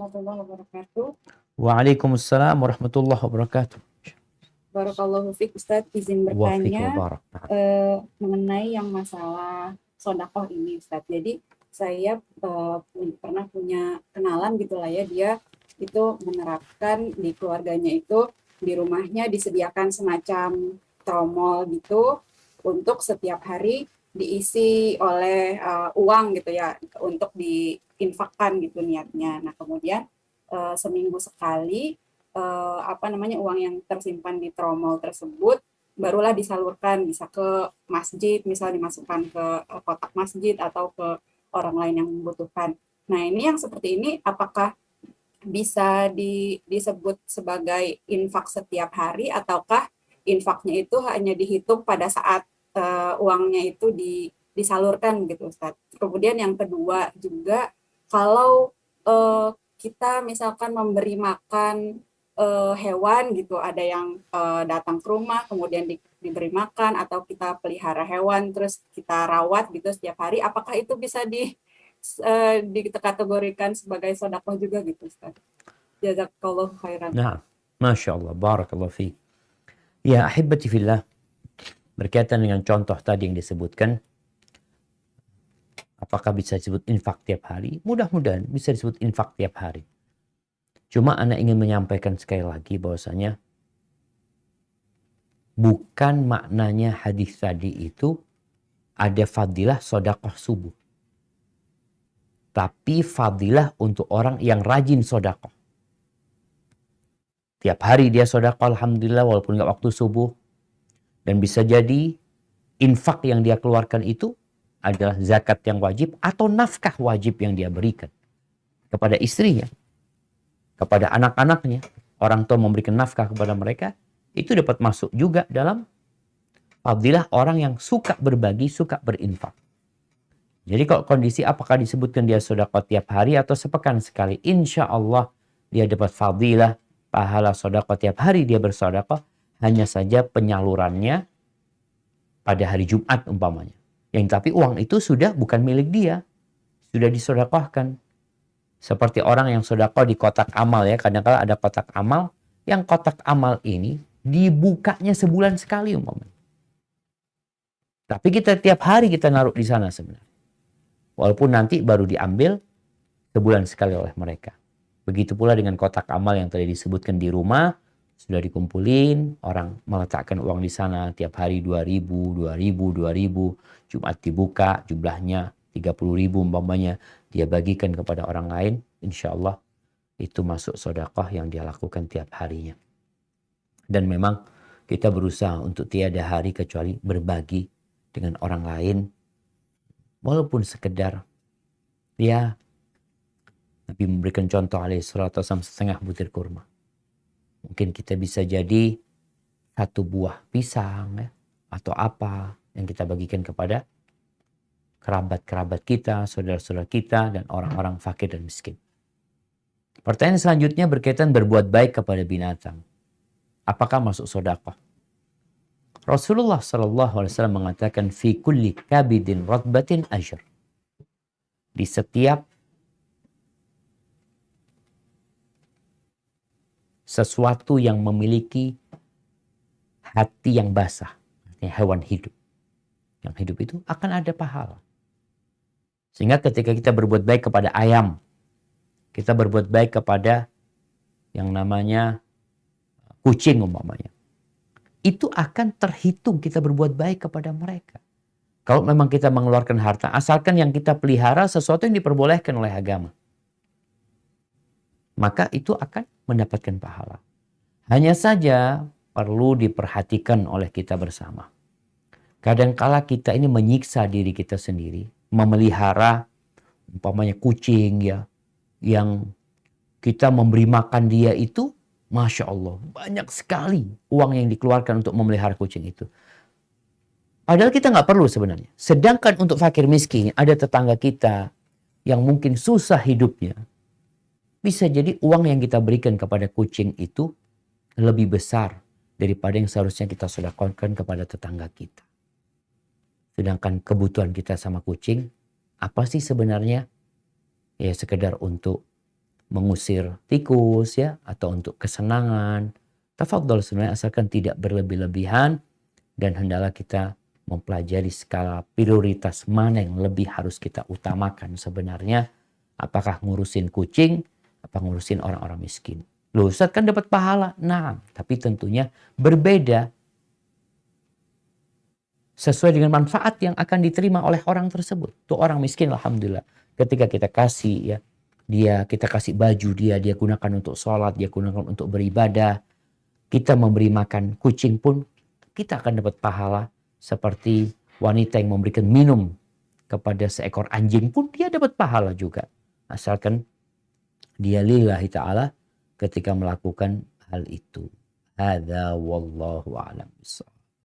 warahmatullahi wabarakatuh. Waalaikumsalam warahmatullahi wabarakatuh. Barakallahu fiik Ustadz, izin Wa fiik wa bertanya barak. mengenai yang masalah sodakoh ini Ustadz. Jadi saya pernah punya kenalan gitu lah ya, dia itu menerapkan di keluarganya itu di rumahnya disediakan semacam tromol gitu untuk setiap hari diisi oleh uang gitu ya, untuk diinfakkan gitu niatnya. Nah kemudian seminggu sekali uang yang tersimpan di tromol tersebut barulah disalurkan, bisa ke masjid, misal dimasukkan ke kotak masjid atau ke orang lain yang membutuhkan. Nah ini yang seperti ini apakah bisa disebut sebagai infak setiap hari, ataukah infaknya itu hanya dihitung pada saat uangnya itu disalurkan gitu Ustaz. Kemudian yang kedua juga, kalau kita misalkan memberi makan hewan gitu, ada yang datang ke rumah kemudian diberi makan, atau kita pelihara hewan terus kita rawat gitu setiap hari, apakah itu bisa dikategorikan sebagai sedekah juga gitu Ustaz? Jazakallahu khairan. Nah, Masya Allah, barakallahu fiik. Ya, ahibati fillah, berkaitan dengan contoh tadi yang disebutkan, apakah bisa disebut infak tiap hari? Mudah-mudahan bisa disebut infak tiap hari. Cuma Ana ingin menyampaikan sekali lagi bahwasanya bukan maknanya hadis tadi itu ada fadilah sodakoh subuh. Tapi fadilah untuk orang yang rajin sodakoh. Tiap hari dia sodakoh alhamdulillah walaupun nggak waktu subuh. Dan bisa jadi infak yang dia keluarkan itu adalah zakat yang wajib atau nafkah wajib yang dia berikan kepada istrinya, kepada anak-anaknya. Orang tua memberikan nafkah kepada mereka, itu dapat masuk juga dalam fadilah orang yang suka berbagi, suka berinfak. Jadi kalau kondisi apakah disebutkan dia sedekah tiap hari atau sepekan sekali, insya Allah dia dapat fadilah, pahala sedekah tiap hari dia bersedekah, hanya saja penyalurannya pada hari Jumat umpamanya. Yang tapi uang itu sudah bukan milik dia, sudah disedekahkan. Seperti orang yang sedekah di kotak amal ya, kadang-kadang ada kotak amal, yang kotak amal ini dibukanya sebulan sekali umpamanya. Tapi kita tiap hari kita naruh di sana sebenarnya. Walaupun nanti baru diambil sebulan sekali oleh mereka. Begitu pula dengan kotak amal yang tadi disebutkan di rumah, sudah dikumpulin, orang meletakkan uang di sana tiap hari 2.000, 2.000, 2.000, Jumat dibuka, jumlahnya 30.000 umpamanya, dia bagikan kepada orang lain, insya Allah itu masuk sedekah yang dia lakukan tiap harinya. Dan memang kita berusaha untuk tiada hari kecuali berbagi dengan orang lain, walaupun sekedar ya Nabi memberikan contoh alaihissalatu wassalam setengah butir kurma. Mungkin kita bisa jadi satu buah pisang ya, atau apa yang kita bagikan kepada kerabat-kerabat kita, saudara-saudara kita, dan orang-orang fakir dan miskin. Pertanyaan selanjutnya berkaitan berbuat baik kepada binatang. Apakah masuk sedekah? Rasulullah SAW mengatakan fi kulli kabidin ratbatin ajr. Di setiap sesuatu yang memiliki hati yang basah, hewan hidup. Yang hidup itu akan ada pahala. Sehingga ketika kita berbuat baik kepada ayam, kita berbuat baik kepada yang namanya kucing umpamanya, itu akan terhitung kita berbuat baik kepada mereka. Kalau memang kita mengeluarkan harta, asalkan yang kita pelihara sesuatu yang diperbolehkan oleh agama, maka itu akan mendapatkan pahala. Hanya saja perlu diperhatikan oleh kita bersama. Kadangkala kita ini menyiksa diri kita sendiri, memelihara umpamanya kucing ya, yang kita memberi makan dia itu, Masya Allah, banyak sekali uang yang dikeluarkan untuk memelihara kucing itu. Padahal kita nggak perlu sebenarnya. Sedangkan untuk fakir miskin, ada tetangga kita yang mungkin susah hidupnya. Bisa jadi uang yang kita berikan kepada kucing itu lebih besar daripada yang seharusnya kita sedekahkan kepada tetangga kita. Sedangkan kebutuhan kita sama kucing, apa sih sebenarnya? Ya sekedar untuk mengusir tikus ya, atau untuk kesenangan. Tafadhol sebenarnya, asalkan tidak berlebih-lebihan, dan hendaklah kita mempelajari skala prioritas mana yang lebih harus kita utamakan sebenarnya. Apakah ngurusin kucing, apa ngurusin orang-orang miskin. Loh Ustaz, kan dapat pahala. Nah, tapi tentunya berbeda sesuai dengan manfaat yang akan diterima oleh orang tersebut. Tuh orang miskin, alhamdulillah, ketika kita kasih ya, kita kasih baju dia gunakan untuk sholat, dia gunakan untuk beribadah. Kita memberi makan kucing pun kita akan dapat pahala. Seperti wanita yang memberikan minum kepada seekor anjing pun dia dapat pahala juga. Asalkan dia lillahi ta'ala ketika melakukan hal itu. Hadza wallahu a'lam bishawab.